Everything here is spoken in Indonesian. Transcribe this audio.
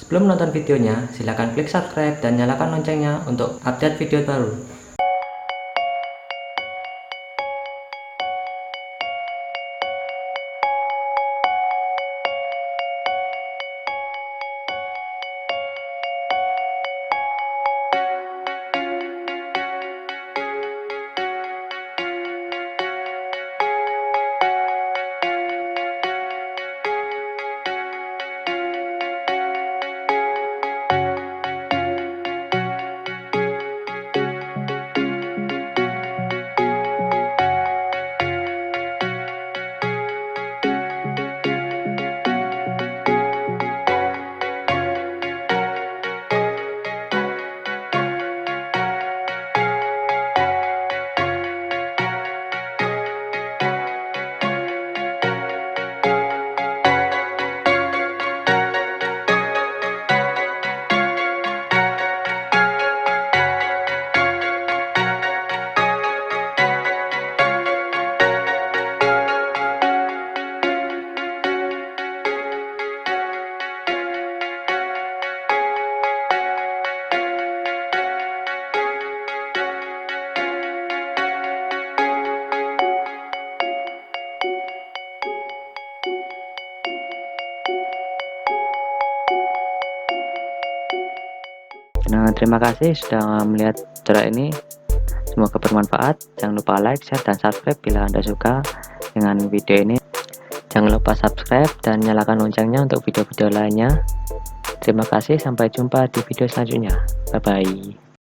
Sebelum menonton videonya, silahkan klik subscribe dan nyalakan loncengnya untuk update video baru. Nah, terima kasih sudah melihat tutorial ini. Semoga bermanfaat. Jangan lupa like, share, dan subscribe bila Anda suka dengan video ini. Jangan lupa subscribe dan nyalakan loncengnya untuk video-video lainnya. Terima kasih, sampai jumpa di video selanjutnya. Bye-bye.